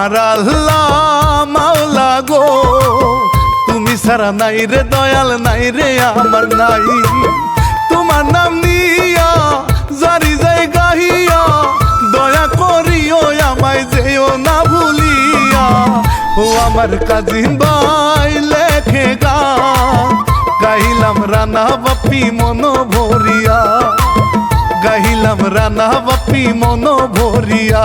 আমার আল্লাহ মাওলা গো, তুমি ছাড়া নাই রে দয়াল, নাই রে আমার নাই। তোমার নাম নিয়া জারি যাই গাহিয়া, দয়া করিও আমায় যেও না ভুলিয়া। ও আমার কাজিন ভাই লেখে গান, গাইলাম রানা বাপি মন ভরিয়া, গাইলাম রানা বাপি মন ভরিয়া।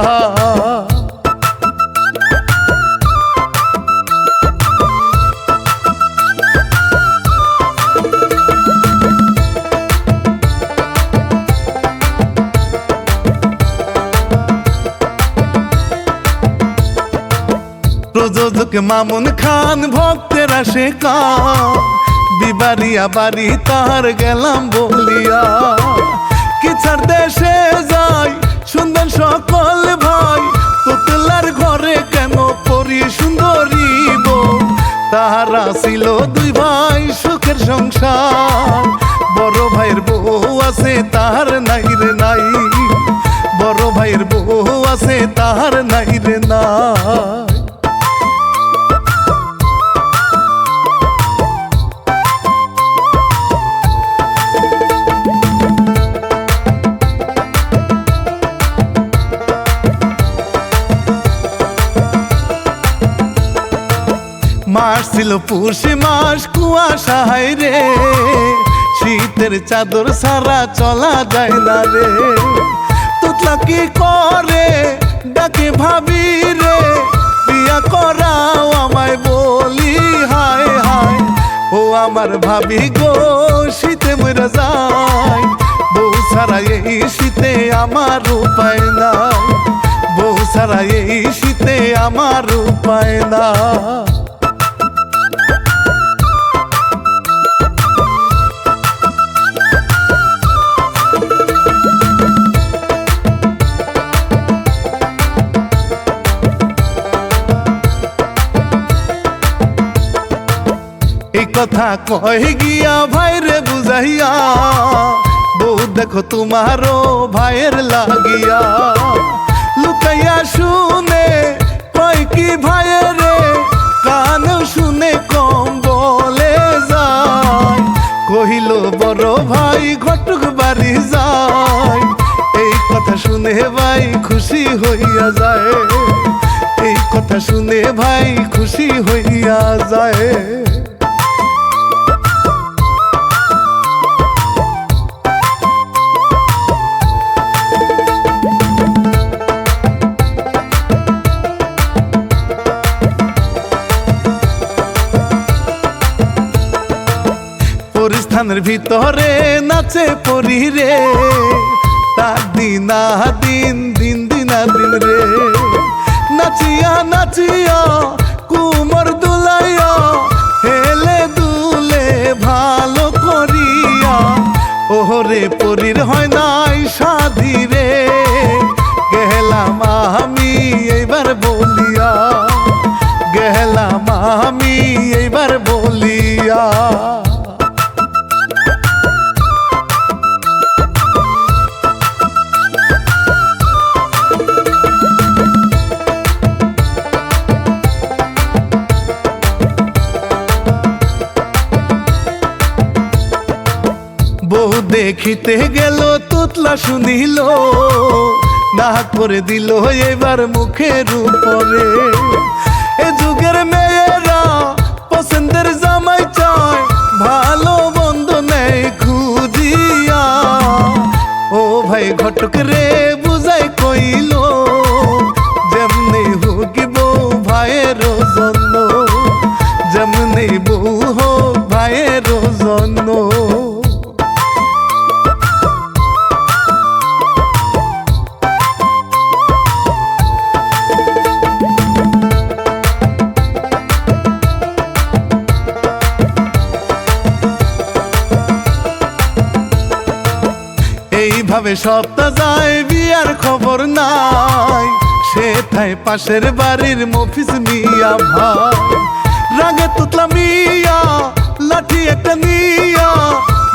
প্রযোজক মামুন খান, ভক্তেরা সে কান, বিবারিয়া বাড়ি তার গেলাম বলিয়া। কিছার দেশে যাই সুন্দর সকল ভাই, তোতলার ঘরে কেন পরি সুন্দরী বউ। তাহারা ছিল দুই ভাই সুখের সংসার, বড় ভাইয়ের বউ আছে তাহার নাই রে নাই, বড় ভাইয়ের বউ আছে তাহার নাই রে নাই। মাস ছিল পুষি মাস, কুয়াশা হাই রে, শীতের চাদর সারা চলা যায় না রে। তোতলা কি করে ডাকে ভাবি রে, বিয়া করাও আমায় বলি হায় হায়। ও আমার ভাবি গো শীতে মরে যায়, বউ ছাড়া এই শীতে আমার উপায় নাই, বউ ছাড়া এই শীতে আমার উপায় না। এই কথা কই গিয়া ভাইরে বুঝাইয়া, বউ দেখো তোমারও ভাইয়ের লাগিয়া। লুকাইয়া শুনে কয় কি ভাইরে, কান শুনে কম বলে যায়। কহিল বড় ভাই ঘটক বাড়ি যায়, এই কথা শুনে ভাই খুশি হইয়া যায়, এই কথা শুনে ভাই খুশি হইয়া যায়। পরিস্থানের ভিতরে নাচে পরি রে, তার দিনা দিন দিন দিনা দিন রে। নাচিয়া নাচিয়া কুমর দুলাইয়া, হেলে দুলে ভালো করিয়া। ওহরে পরির হয় নাই সাধি রে, গেলাম আমি এইবার বলিয়া, গেলাম আমি এইবার বলিয়া। বউ দেখিতে গেল তোতলা শুনিল, না করে দিল এবার মুখের উপরে। এ যুগের মেয়েরা পছন্দের জামাই চায়, ভালো বন্ধ নেই খুঁজিয়া। ও ভাই ঘটক রে বুঝাই কইল, যেমনি হোক বউ ভাইয়ের জন্য, যেমনি বউ হোক ভাইয়ের জন্য। এইভাবে সপ্তাহ যায় বিয়ার খবর নাই, সেথায় পাশের বাড়ির মফিজ মিয়া ভাই। রাগে তোতলা মিয়া লাঠি একটা নিয়া,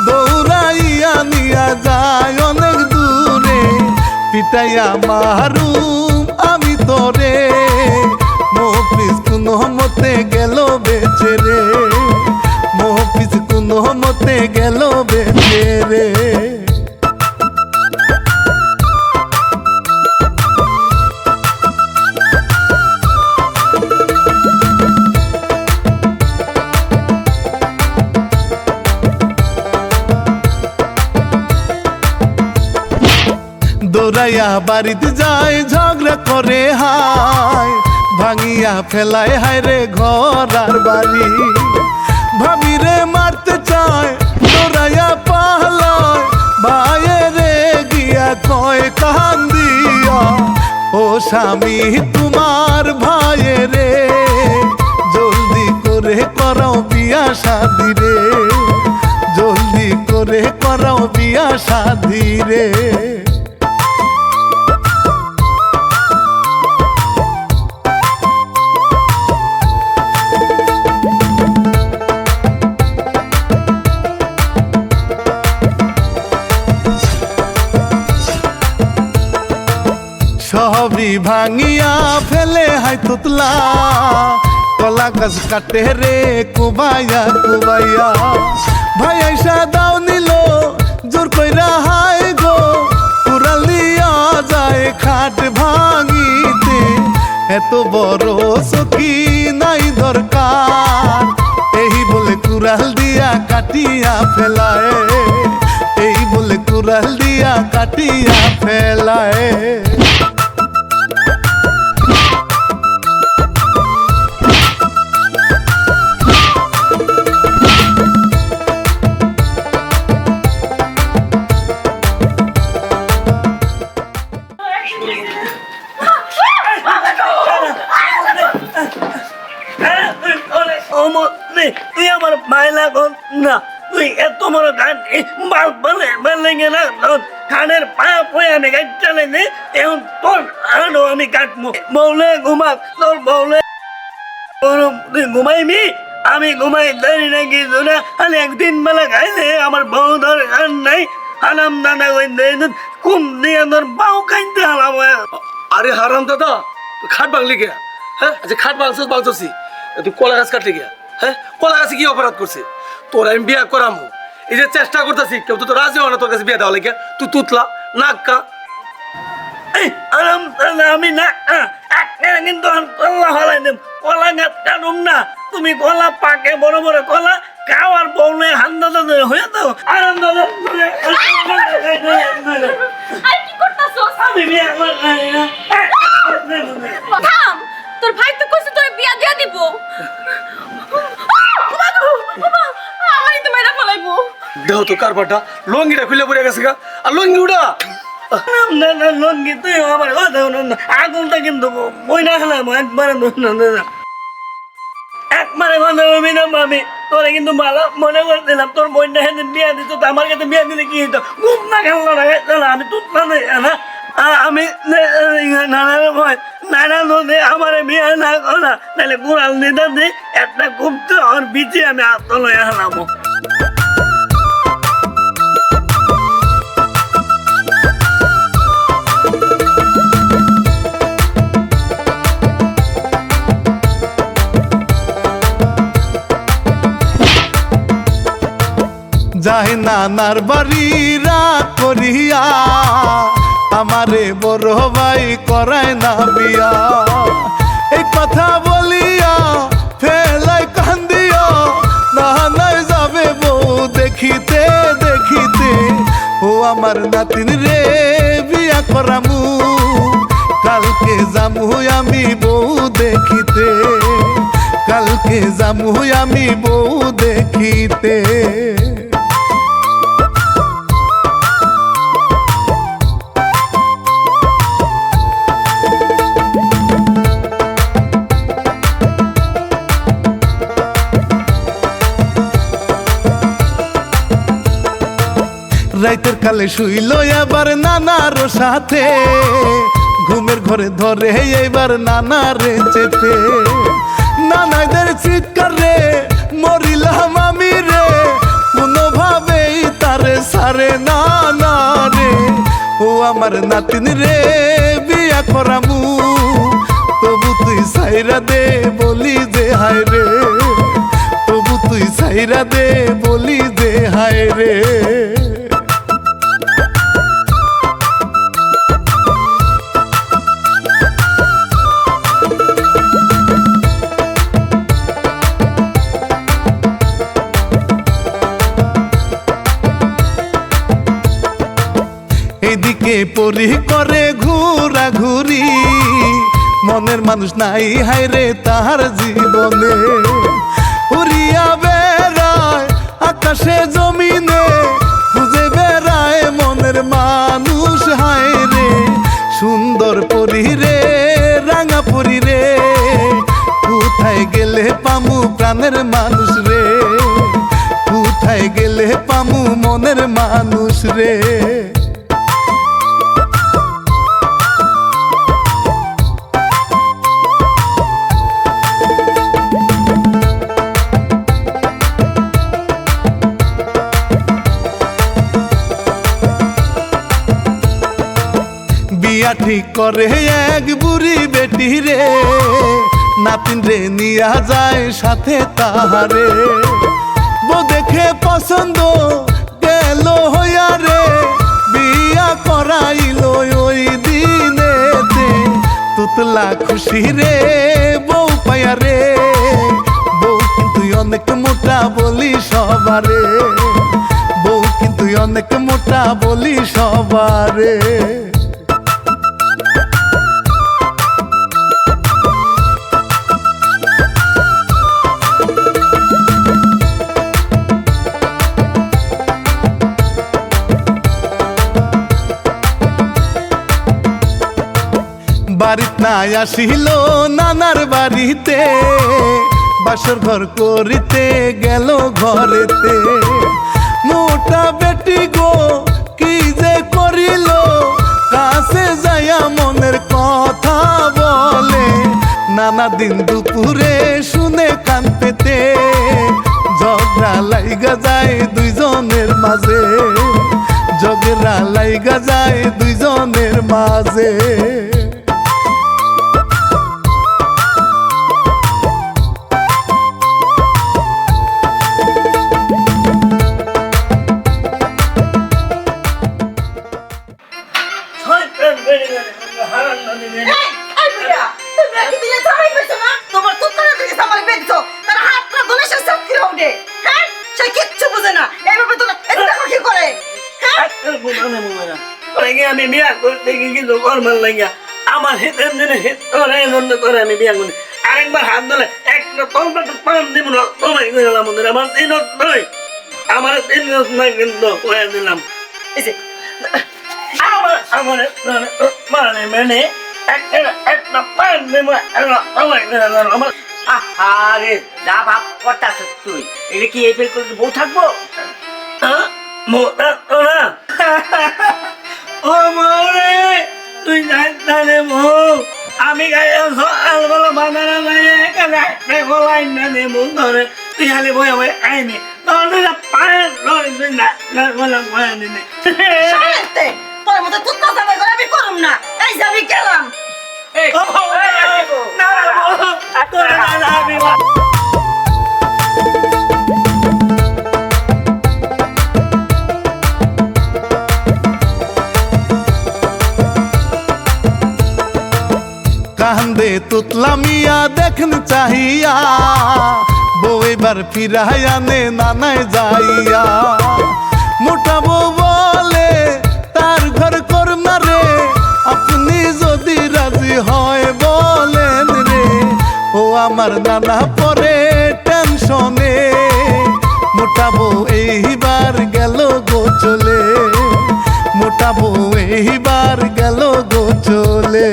দৌড়াইয়া নিয়া যায় অনেক দূরে। পিটাইয়া মারুম আমি তোরে, কোনো মতে গেল বেঁচে রে, মহফিজ কোনো মতে গেল বেঁচে রে। দৌড়াইয়া বাড়িতে যায় ঝগড়া করে হায়, ভাঙিয়া ফেলায় হায় রে ঘর আর বাড়ি। ভাবিরে মারতে চায় দৌড়াইয়া পালায়, ভাইয়ে রে গিয়া কয় কান দিয়া ও স্বামী তোমার ভাইয়ে রে, জলদি করে করাও বিয়া শাদি রে, জলদি করে করাও বিয়া শাদি রে। সবই ভাঙিয়া ফেলে হাই তুতলা, কলা গাছ কাটে রে কুবাইয়া কুবাইয়া। ভাই আইসা দাও নিল জোর কইরা হাই গো, কুড়াল দিয়া যায় খাট ভাঙিতে। এত বড় সখী নাই দরকার, এই বলে কুড়াল দিয়া কাটিয়া ফেলায়, এই বলে কুড়াল দিয়া কাটিয়া ফেলায়। তুই আমার ভাই লাগন না, তুই এত বড় গান খানের পায়া পয়ে আমি গাড়ি চালাই নে, এখন তোর আরো আমি কাটবো। বউলে ঘুমাক, তোর বউলে তুই ঘুমাইবি, আমি ঘুমাই দাঁড়ি না কিছু না। আমি একদিন বেলা খাইলে আমার বউ ধর গান নাই, হারাম দাদা কই কুম দিয়ে তোর বাউ খাইতে হালাম। আরে হারাম দাদা, তুই খাট ভাঙলি কে? হ্যাঁ আচ্ছা খাট ভাঙছিস ভাঙছি, তুই কলা গাছ কাটলি কে? হ্যাঁ কলা গাছে কি অপরাধ করছে? তোর আমি বিয়া করামো, এই যে চেষ্টা করতেছি, কেউ তো রাজি হয় না তোর কাছে বিয়া দেওয়া লেগে। তুই তুতলা নাক্কা আরাম দাদা আমি না কিন্তু হলাই দেব, কলা গাছ কাটুম না। তুমি কলা পাকে বড় বড় কলা খাওয়ার বউলে হান্দা দাদা হয়ে তো আরাম দাদা। আমি বিয়া করি না। তোর ভাই তো কইছে তোর বিয়া দিয়া দিব। আমারই তো মেরা ফলাইবো। দেহ তো কারবারটা লঙ্গিটা খুলে পড়ে গেছে গা, আর লঙ্গি উড়া না না লঙ্গি তুই আমার কথা আগুনটা কিন্তু বই না খেলাম একবারে একবারে কথা বলবি না। আমি তোরে কিন্তু ভালো মনে করছিলাম, তোর বইটা হেঁটে বিয়া দিত, আমার কাছে বিয়া দিলে কি হইতো? খুব না খেললো না, আমি তুত না আমি নানা নদী আমার বিয়ে না করা, তাহলে কুড়াল নিতে দিই একটা কুপতে ওর বিচে আমি আত্মলয় হারাবো। যাই নানার বাড়ি রাত করিয়া, আমারে বড় ভাই করায় না বিয়া। এই কথা বলিয়া ফেলাই কান্দিয়া, নানায় যাবে বউ দেখিতে দেখিতে। ও আমার নাতিন রে বিয়া করামু, কালকে যামু আমি বউ দেখিতে, কালকে যামু আমি বউ দেখিতে। রাইতের কালে শুইল এবার নানার সাথে, ঘুমের ঘরে ধরে এবার নানারে চেতে। নানাদের চিৎকার রে মরিলাম আমি রে, কোনোভাবেই তারে সারে নানা রে। ও আমার নাতিন রে বিয়া করামু, তবু তুই সাইরা দে বলি যে হায় রে, তবু তুই সাইরা দে বলি যে হায় রে। এদিকে পরি করে ঘুরা ঘুরি, মনের মানুষ নাই হায় রে তাহার জীবনে। উড়িয়া বেড়ায় আকাশে জমিনে, খুঁজে বেড়ায় মনের মানুষ হায় রে। সুন্দর পরি রে রাঙা পরি রে, কোথায় গেলে পামু প্রাণের মানুষ রে, কোথায় গেলে পামু মনের মানুষ রে। বিয়া ঠিক করে এক বুড়ি বেটি রে, নাতিন রে নিয়া যায় সাথে তাহারে। বো দেখে পছন্দ গেল হইয়া রে, বিয়া করাইল ওই দিনেতে। তুতলা খুশি রে বউ পাইয়া রে, বউ কিন্তু অনেক মোটা বলি সবারে, বউ কিন্তু অনেক মোটা বলি সবারে। বাড়িত নাই আসিল নানার বাড়িতে, বাসর ঘর করিতে গেল ঘরেতে। মোটা বেটি গো কি যে করিল, কাছে যাইয়া মনের কথা বলে। নানা দিন দুপুরে শুনে কান পেতে, ঝগড়া লাইগা যায় দুইজনের মাঝে, ঝগড়া লাইগা যায় দুইজনের মাঝে। আমি বিয়া করতে গিয়ে কিন্তু করবার লাগিয়া আমার হিতের দিনে হিত করে নন্দ করে আমি বিয়া করি। আরেকবার হাত ধরে একটা তোমার পান দিব না, তোমায় গেলাম আমার 3 নয়, আমার 3 নয় কিন্তু করে দিলাম। আমার আমার মানে মানে একটা পান দিব তোমায় গেলাম আমার। আরে যা ভাব করতাছ তুই, এটা কি এই বের করে বউ থাকবো? মোটা তো না ও মরে, তুই জানে মৌ আমি গায়ে সকালবেলা বাজারে যাই এখানে গলাই না নেবো ধরে, তুই খালি বই আমার আইনি তাহলে পায়ের লড়ি তুই না গলা বয়ে দিনে। তোর মতো তুই কথা বলে আমি করুম না, এই যে আমি গেলাম। না তোরা না আমি কান্দে তুতলা মিয়া দেখন চাহিয়া, বউ এবার ফিরাইয়া নে নানায় যাইয়া। মোটা বউ বলে তার ঘর করমা রে, আপনি যদি রাজি হয় বলেন রে। ও আমার নানা পরে টেনশনে, মোটা বউ এইবার গেল গো চলে, মোটা বউ এইবার গেল গো চলে।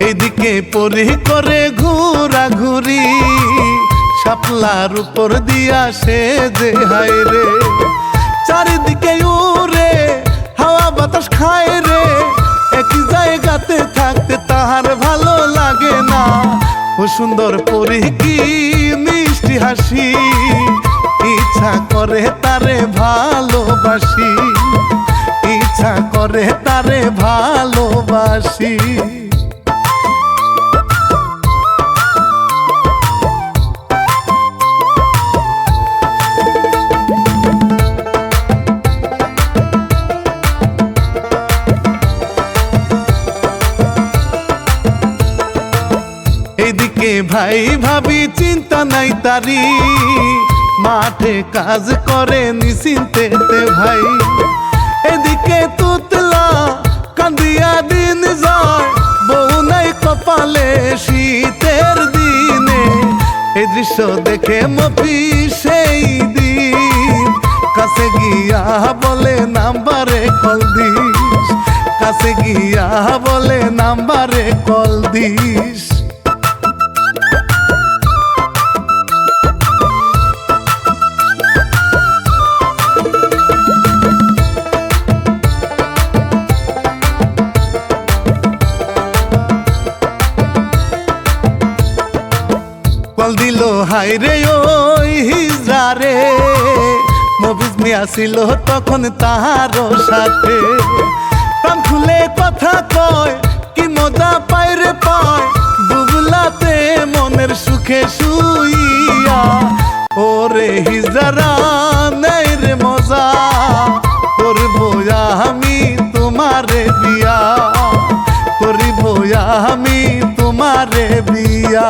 এদিকে পরি করে ঘুরা ঘুরি, শাপলার উপর দিয়া সে যে হায় রে। চারিদিকে উড়ে হাওয়া বাতাস খায় রে, এক জায়গাতে থাকতে তাহার সুন্দর পরি কি মিষ্টি হাসি, ইচ্ছা করে তারে ভালোবাসি, ইচ্ছা করে তারে ভালোবাসি। এদিকে ভাই ভাবি চিন্তা নাই তারি, মাঠে কাজ করে নিশ্চিন্তেতে ভাই। এদিকে তুতলা কান্দিয়া দিন যায়, বউ নাই কপালে শীতের দিনে। এই দৃশ্য দেখে মফি সেই দিন কাছে গিয়া বলে নাম্বারে কল দিস, কাছে গিয়া বলে নাম্বারে কল দিস। কল দিল হাই রে ওই হিজরা রে, মফিজ মিয়া ছিল তখন তাহার সাথে। প্রাণ খুলে কথা কয় কি মজা পায় রে পায়, দুবলাতে মনের সুখে শুইয়া। ওরে হিজরা নাই রে মজা, করবো আমি তোমারে বিয়া, করিব আমি তোমারে বিয়া।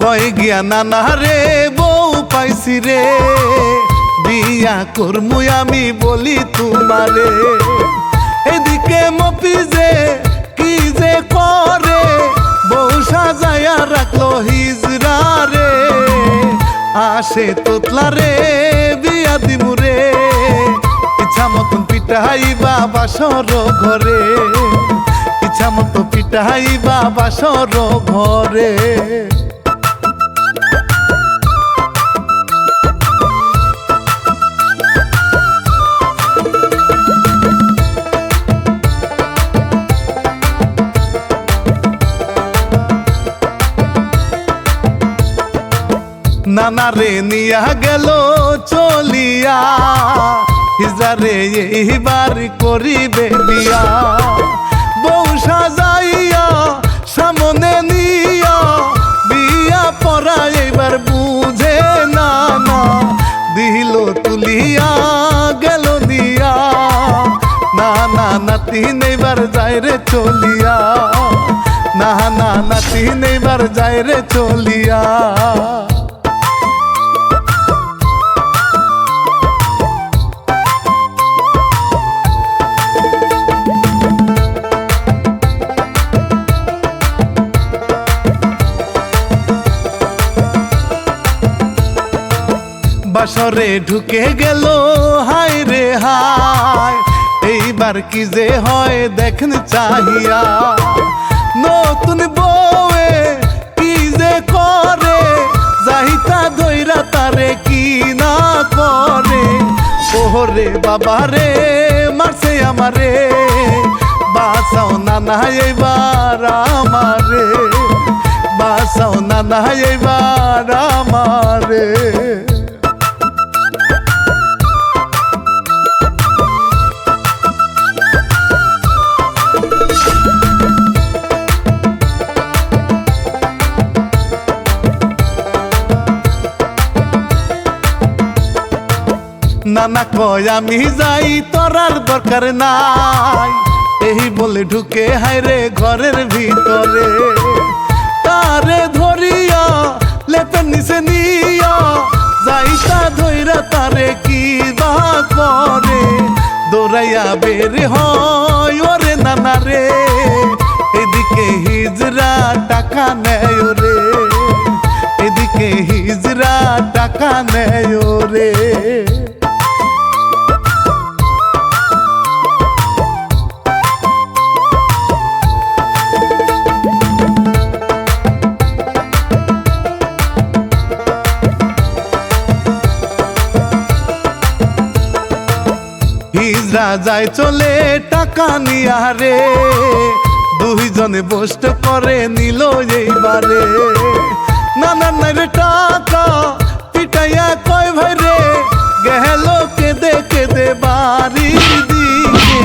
কয় গিয়া নানা রে বউ পাইছি রে, বিয়া করমু আমি বলি তোমারে। এদিকে মফি যে কি যে করে, বউ সাজায়া রাখলো হিজরা রে। আসে তোতলা রে বিয়া দিমু রে, ইচ্ছা মতন পিঠাইবা বাসর ঘরে, ইচ্ছা মতো পিঠাইবা বাসর ঘরে। নানা রে নিয়া গেল চলিয়া, হিজারে এইবার করিবে বিয়া। বউ সাজাইয়া সামনে নিয়া, বিয়া পড়া এবার বুঝে না না। দিল তুলিয়া গেল নিয়া, নানা নাতিন এবার যায় রে চলিয়া, নানা নাতিন এবার যায় রে চলিয়া। বাসরে ঢুকে গেল হায় রে হায়, এইবার কি যে হয় দেখেন চাহিয়া। নতুন বউয়ে কি যে করে, যাহিতা ধইরা তারে কি না করে। ওরে বাবা রে মারছে আমারে, বাঁচাও নানা এইবার আমারে, বাঁচাও নানা এইবার আমারে। নানা কয় আমি যাই তোর আর দরকার নাই, এই বলে ঢুকে হায়রে ঘরের ভিতরে। তারে ধরিয়া লেপের নিচে নিয়া, যাইতা ধইরা তারে কি বা করে। দৌড়াইয়া বের হয় ওরে নানা রে, এদিকে হিজরা টাকা নেয় রে, এদিকে হিজরা টাকা নেয় রে। হিজরা যায় চলে টাকা নিয়া রে, দুইজনে বসতে করে নিল এইবারে। নানার নাইরে টাকা পিটাইয়া কয় ভাই রে, গেল কেঁদে কেঁদে বাড়ির দিকে।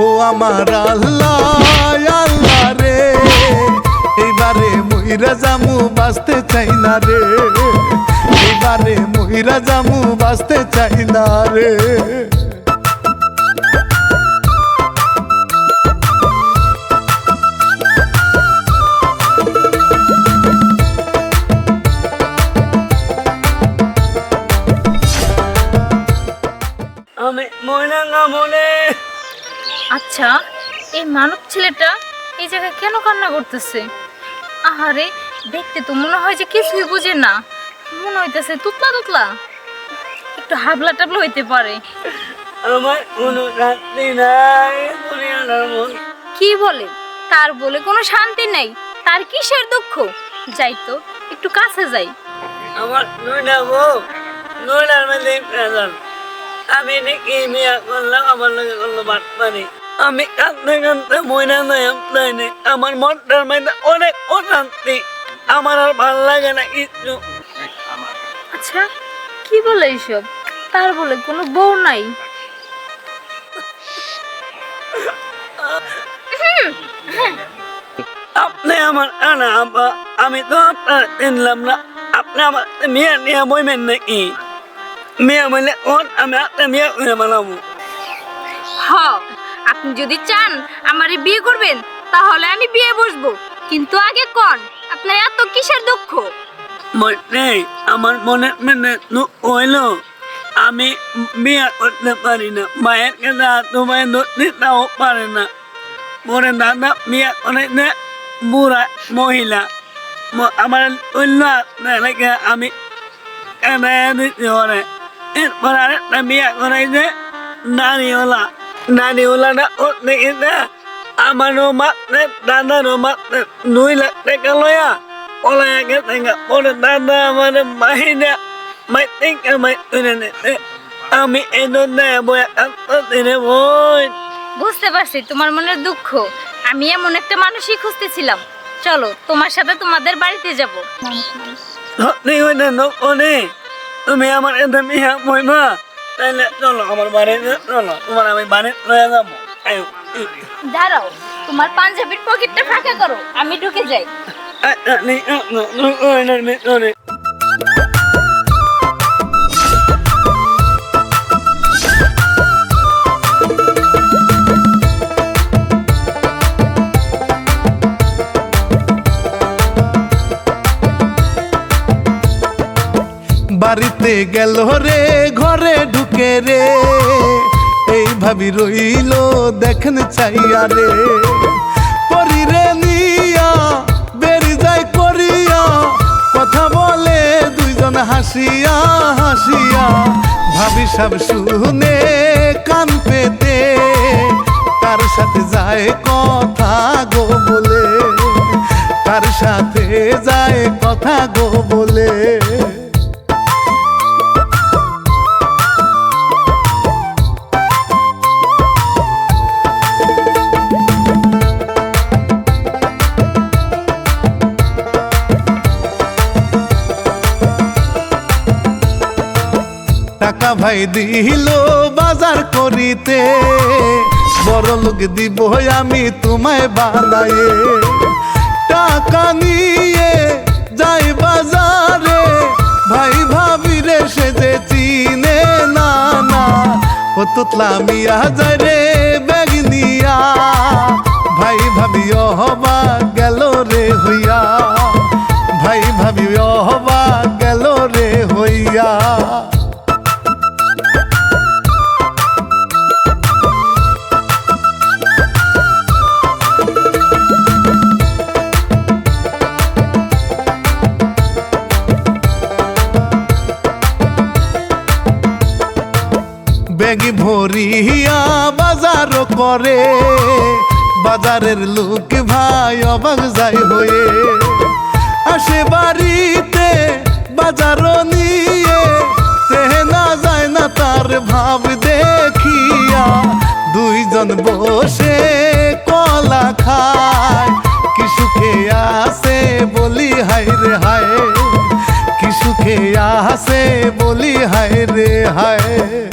ও আমার আল্লাহ আল্লাহ রে, এইবারে মইরা জামু বাঁচতে চাই না রে, এইবারে মইরা জামু বাঁচতে চাই না রে। আমি ময়না না মনে। আচ্ছা, এই মানব ছেলেটা এই জায়গায় কেন কান্না করতেছে? আহারে, দেখতে তো মনে হয় যে কিছুই বুঝে না, মনে হইতেছে তুতলা তুতলা, একটু হাবলা টাবলা হইতে পারে। আমার কোনো শান্তি নাই দুনিয়াটার মধ্যে। কি বলে? তার বলে কোনো শান্তি নেই? তার কিসের দুঃখ? যাই তো, একটু কাছে যাই। আমার দুইটা বউ, দুইটার মধ্যে প্রেজন। আমি নাকি বিয়া করলাম, আমার লগে করলো বাটপানি। আমি কাঁদতে কাঁদতে ময়না নাই নেই। আমার মনটার মধ্যে অনেক অশান্তি, আমার আর ভাল লাগে না কিছু। আচ্ছা, কি বলে এইসব? তার বলে কোনো বউ নাই? আপনি আমার আনা আব্বা, আমি তো আপনার চিনলাম না। আপনি আমার মেয়ে নিয়ে বইবেন নাকি? মেয়ে বললে ওর আমি আপনার মেয়ে করে বানাবো। হ, আপনি যদি চান আমারে বিয়ে করবেন তাহলে আমি বিয়ে বসবো, কিন্তু আগে কোন আপনার এত কিসের দুঃখ? মনে আমার মনে মানে হইল আমি বিয়ে করতে পারি না। মায়ের কাছে তোমায় দিতেও পারে না। মোরে দাদা বিয়ে করে না, বুড়া মহিলা। আমার অন্য রেখে আমি কেনে দিতে পারে। এরপর আরেকটা বিয়ে করাইছে নারীওলা। নারীওলাটা ওর দেখি না আমারও মাত্রে দাদারও মাত্রে 2 লাখ টাকা লয়া পলায়া গেছে। ওর দাদা আমার মাহিনা মাইতে কামাই করে নিতে। আমি এই দেয় বই দিনে বই। বুঝতে পারছি তোমার মনের দুঃখ। আমি এমন একটা মানুষই খুঁজতেছিলাম। চলো, তোমার সাথে তোমাদের বাড়িতে যাব। তুমি আমার এতে মিয়া মহিমা, তাইলে চলো আমার বাড়িতে চলো, তোমার আমি বাড়ি লয়ে যাবো। দাঁড়াও, তোমার পাঞ্জাবির পকেটটা ফাঁকা করো, আমি ঢুকে যাই। বাড়িতে গেল রে, ঘরে ঢুকে রে, এই ভাবি রইল দেখেন চাইয়া রে। পরিরে নিয়া বেরি যায় করিয়া, কথা বলে দুইজন হাসিয়া হাসিয়া। ভাবি সব শুনে কান পেতে, কার সাথে যায় কথা গো বলে, কার সাথে যায় কথা গো বলে। টাকা ভাই দিল বাজার করিতে, বড় লোক দিব আমি তোমায় বানায়ে। টাকা নিয়ে যাই বাজারে, ভাই ভাবি রে সে যে চিনে না না। ও তুতলা মিয়া যায় রে ব্যাগ নিয়া, ভাই ভাবি হবা গেল রে হইয়া, ভাই ভাবি হবা গেল রে হইয়া। ব্যাগ ভরিয়া বাজার করে, বাজারের লোক ভাই অবাক যায় হয়ে। আসে বাড়িতে বাজার নিয়ে, চেনা যায় না তার ভাব দেখিয়া। দুইজন বসে কলা খায় কি সুখে আছে বলি হায় রে হায় কি সুখে আছে বলি হায় রে হায়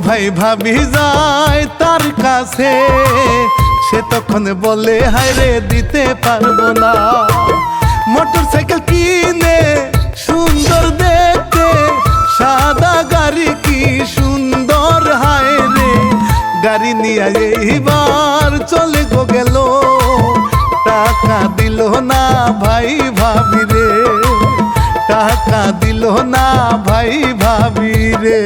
ভাই ভাবি যায় তার কাছে সে তখন বলে হায় রে দিতে পারবো না মোটর সাইকেল কিনে সুন্দর দেখতে সাদা গাড়ি কি সুন্দর হায় রে গাড়ি নিয়ে এইবার চলে গেল টাকা দিল না ভাই ভাবি রে টাকা দিল না ভাই ভাবি রে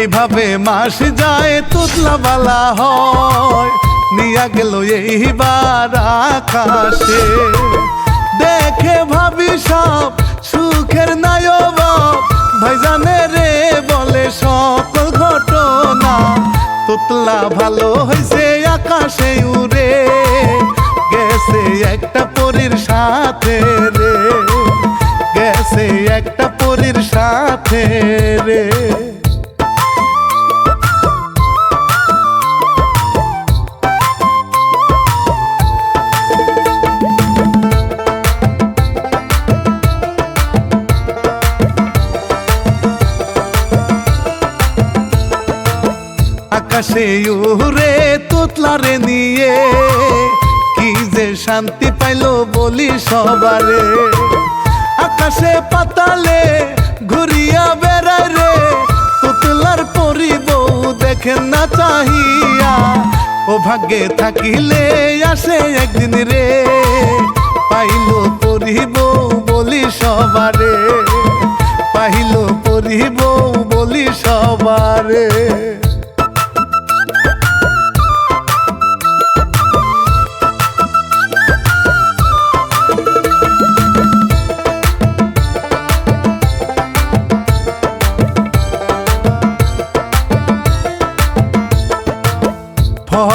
এইভাবে মাস যায় তুতলা বালা হয় নিয়া গেল এইবার আকাশে দেখে ভাবি সব সুখের নায়ক ভাই জানে রে বলে সকল ঘটনা তুতলা ভালো হয়েছে আকাশে উড়ে গেছে একটা পরীর সাথে রে গেছে একটা পরীর সাথে রে আকাশে উড়ে তুতলারে নিয়ে কি যে শান্তি পাইলো বলি সবারে আকাশে পাতালে ঘুরিয়া বেড়ায় রে তুতলার পরি বউ দেখেন না চাহিয়া ও ভাগ্যে থাকিলে আসে একদিন রে পাইলো পরি বউ বলি সবারে পাইলো পরি বউ বলি সবারে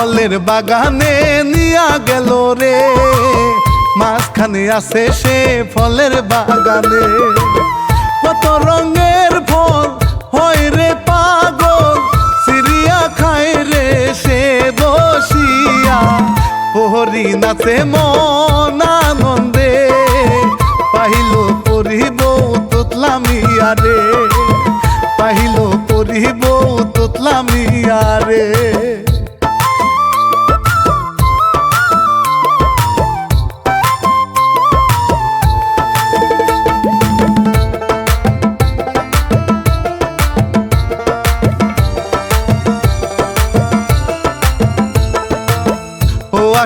ফলের বাগানে নিয়া গেল রে মাঝখানে আছে সে ফলের বাগানে কত রঙের ফল হয় রে পাগল সিরিয়া খায় রে সে বসিয়া পহরি নাচে মন আনন্দে পাইল পরিব তুতলা মিয়া রে পাইল পরিব তুতলা মিয়া রে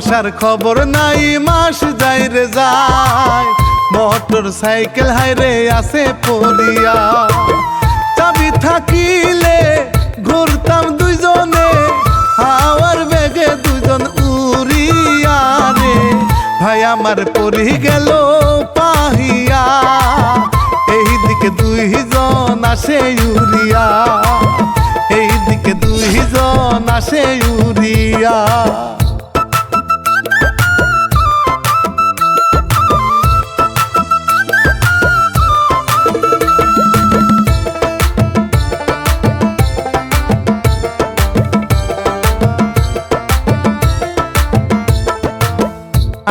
আসার খবর নাই মাস যাই রে যায় মোটর সাইকেল হাইরে আসে পড়িয়া চাবি থাকিলে ঘুরতাম দুইজনে হাওয়ার বেগে দুজন উড়িয়া রে ভাই আমার পড়ি গেল পাহিয়া এই দিকে দুইজন আসে উড়িয়া এই দিকে দুইজন আসে উড়িয়া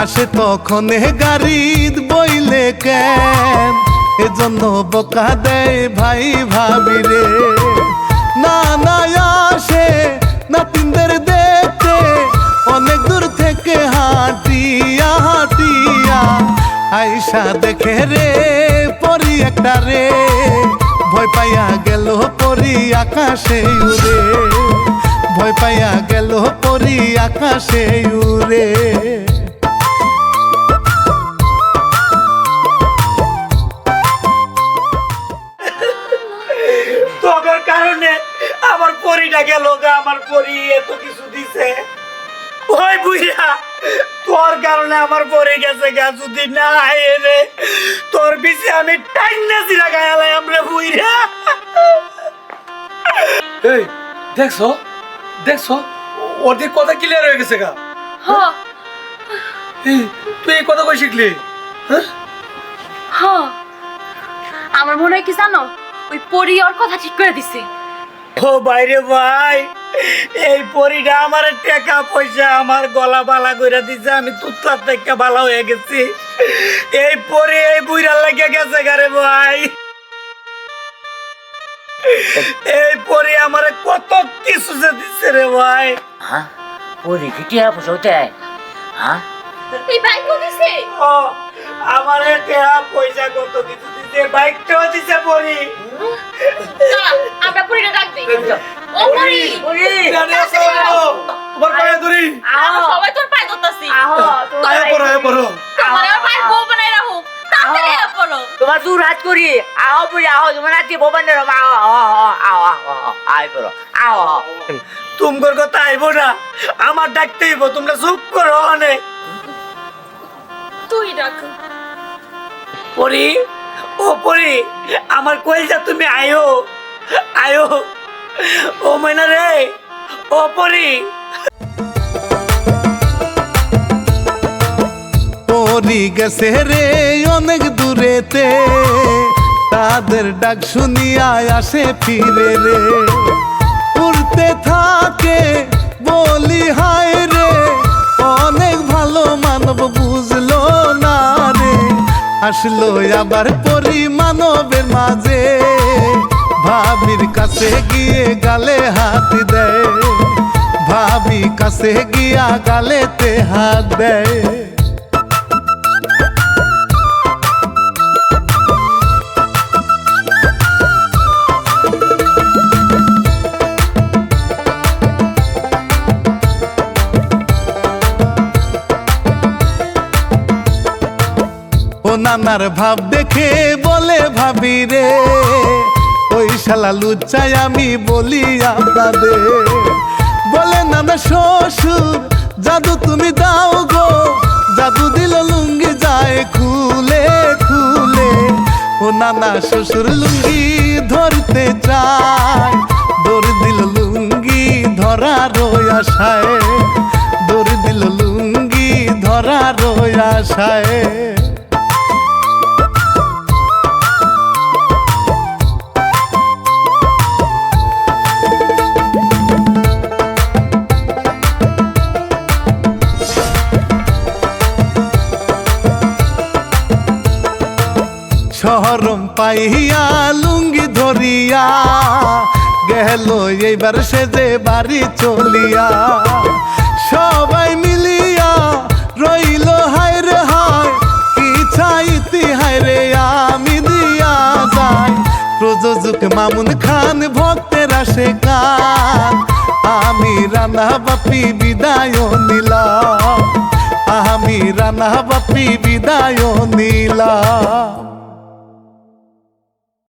আসে তখন গাড়িত বইলে কেন এজন্য বোকা দেয় ভাই ভাবি রে না না আসে নাতিনদের দেখতে অনেক দূর থেকে হাঁটিয়া হাঁটিয়া আইসা দেখে রে পরি একটা রে ভয় পাইয়া গেল পরি আকাশে উড়ে ভয় পাইয়া গেল পরি আকাশে উড়ে তোর কারণে আমার পরিটা গেল গা, আমার পরি এত কিছু দিছে। ওই বুইরা তোর কারণে আমার পরি গেছে গা, যদি না আয় রে তোর পিছে আমি টাইনা চিরা গায়ালাই আমরা বুইরা। এই দেখছো দেখছো ওদের কথা ক্লিয়ার হয়ে গেছে গা। হ এই তুই এই কথা কই শিখলি? হ্যাঁ হ আমার মনে হয় কি জানো, ওই পরি ওর কথা ঠিক করে দিছে। ও বাইরে ভাই, এই পরিটা আমার টাকা পয়সা আমার গলা বালা কইরা দিছে, আমি তুতলার থেকে বালা হয়ে গেছি। এই পরি এই বুইরা লেগে গেছে গারে ভাই। এই পরি আমার কত কিছু যে দিছে রে ভাই। হ্যাঁ পরি কি টিয়া পয়সা দেয়? হ্যাঁ এই বাইকও দিছে। ও আমার টাকা পয়সা কত কিছু দিছে, বাইকটাও দিছে পরি। দাঁড়া, আমরা পরিটা ডাক দেই। ও পরি, জানে আসো, তোমার পায়ে ধরি। আমরা সবাই তোর পায়ে ধরতাছি। আয়া পড়ো আয়া পড়ো। তোমার আর পায়ে বউ বানাই রাখো, তাড়াতাড়ি আয় পড়ো। তোমার দূর হাত করি আও পুরি আও তোমার হাতে বোবানের আও আও আও আও আই পড়ো আও। তোমার কথা আইব না, আমার ডাকতে হইব, তোমরা চুপ করো অনেক। তুই ডাক। পরি ও পরি, আমার কইলটা তুমি আয়ো আয়ো। ও ময়না রে, ও পরি। পরি গেছে রে অনেক দূরেতে, তাদের ডাক শুনিয়া আসে ফিরে রে। উড়তে থাকে বলি হায় রে, অনেক ভালো মানব বুঝলো না রে। আসলো আবার পরি মানবের মাঝে, ভাবির কাছে গিয়ে গালে হাত দেয়, ভাবি কাছে গিয়া গালেতে হাত দেয়। ও নানার ভাব দেখে বলে ভাবি রে, ওই শালা লুচ্চাই আমি বলি আপনাদের। বলে নানা শ্বশুর জাদু তুমি দাও গো, জাদু দিল লুঙ্গি যায় খুলে খুলে। ও নানা শ্বশুর লুঙ্গি ধরতে চায়, দৌড় দিল লুঙ্গি ধরার আশায়, দৌড় দিল লুঙ্গি ধরার আশায়। শহরম পাইয়া লুঙ্গি ধরিয়া গেল এইবার সে যে বাড়ি চলিয়া। সবাই মিলিয়া রইল হায় রে হায়, কি চাইতি হায় রে আমি দিয়া যাই। প্রযোজক মামুন খান ভক্তের আসে কান, আমি রানা বাপি বিদায় নিলাম, আমি রানা বাপি বিদায় নিলাম।